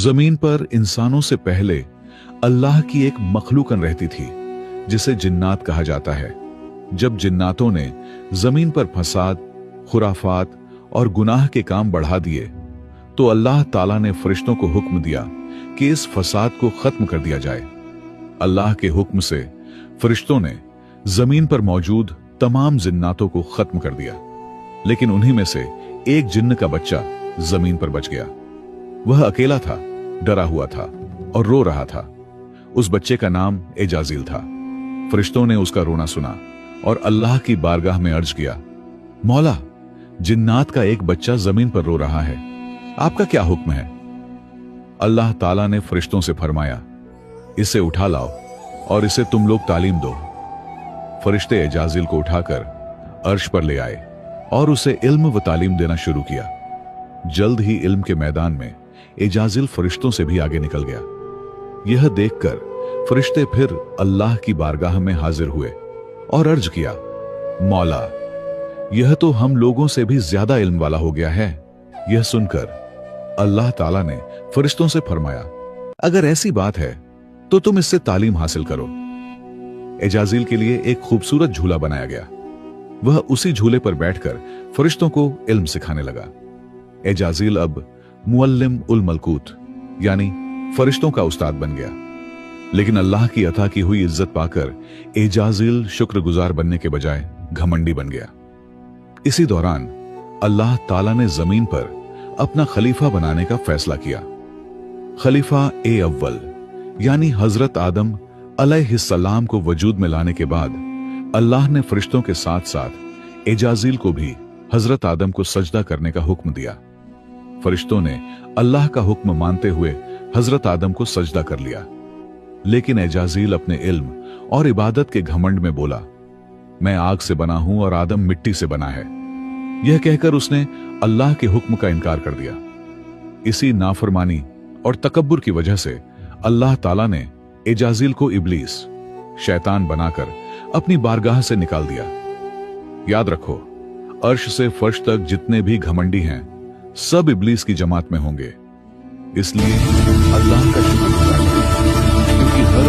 जमीन पर इंसानों से पहले अल्लाह की एक मखलूकन रहती थी जिसे जिन्नात कहा जाता है। जब जिन्नातों ने जमीन पर फसाद, खुराफात और गुनाह के काम बढ़ा दिए तो अल्लाह ताला ने फरिश्तों को हुक्म दिया कि इस फसाद को खत्म कर दिया जाए। अल्लाह के हुक्म से फरिश्तों ने जमीन पर मौजूद तमाम जिन्नातों को खत्म कर दिया, लेकिन उन्हीं में से एक जिन्न का बच्चा जमीन पर बच गया। वह अकेला था, डरा हुआ था और रो रहा था। उस बच्चे का नाम एजाजील था। फरिश्तों ने उसका रोना सुना और अल्लाह की बारगाह में अर्ज किया, मौला, जिन्नात का एक बच्चा जमीन पर रो रहा है, आपका क्या हुक्म है? अल्लाह ताला ने फरिश्तों से फरमाया, इसे उठा लाओ और इसे तुम लोग तालीम दो। फरिश्ते एजाजील को उठाकर अर्श पर ले आए और उसे इल्म व तालीम देना शुरू किया। जल्द ही इल्म के मैदान में एजाजील फरिश्तों से भी आगे निकल गया। यह देखकर फरिश्ते फिर अल्लाह की बारगाह में हाजिर हुए और अर्ज किया, मौला, यह तो हम लोगों से भी ज्यादा इल्म वाला हो गया है। यह सुनकर अल्लाह ताला ने फरिश्तों से फरमाया, अगर ऐसी बात है तो तुम इससे तालीम हासिल करो। एजाजील के लिए एक खूबसूरत झूला बनाया गया। वह उसी झूले पर बैठकर फरिश्तों को इल्म सिखाने लगा। एजाजील अब मुअल्लिम उल मलकूत यानी फरिश्तों का उस्ताद बन गया। लेकिन अल्लाह की अता की हुई इज्जत पाकर एजाजील शुक्रगुजार बनने के बजाय घमंडी बन गया। इसी दौरान अल्लाह ताला ने जमीन पर अपना खलीफा बनाने का फैसला किया। खलीफा ए अव्वल यानी हजरत आदम अलैहिस्सलाम को वजूद में लाने के बाद अल्लाह ने फरिश्तों के साथ साथ एजाजील को भी हजरत आदम को सजदा करने का हुक्म दिया। फरिश्तों ने अल्लाह का हुक्म मानते हुए हजरत आदम को सजदा कर लिया, लेकिन एजाजील अपने इल्म और इबादत के घमंड में बोला, मैं आग से बना हूं और आदम मिट्टी से बना है। यह कहकर उसने अल्लाह के हुक्म का इनकार कर दिया। इसी नाफरमानी और तकब्बुर की वजह से अल्लाह ताला ने एजाजील को इब्लीस, शैतान बनाकर अपनी बारगाह से निकाल दिया। याद रखो, अर्श से फर्श तक जितने भी घमंडी हैं सब इब्लीस की जमात में होंगे। इसलिए अल्लाह का शुक्र गुजार करो, क्योंकि हर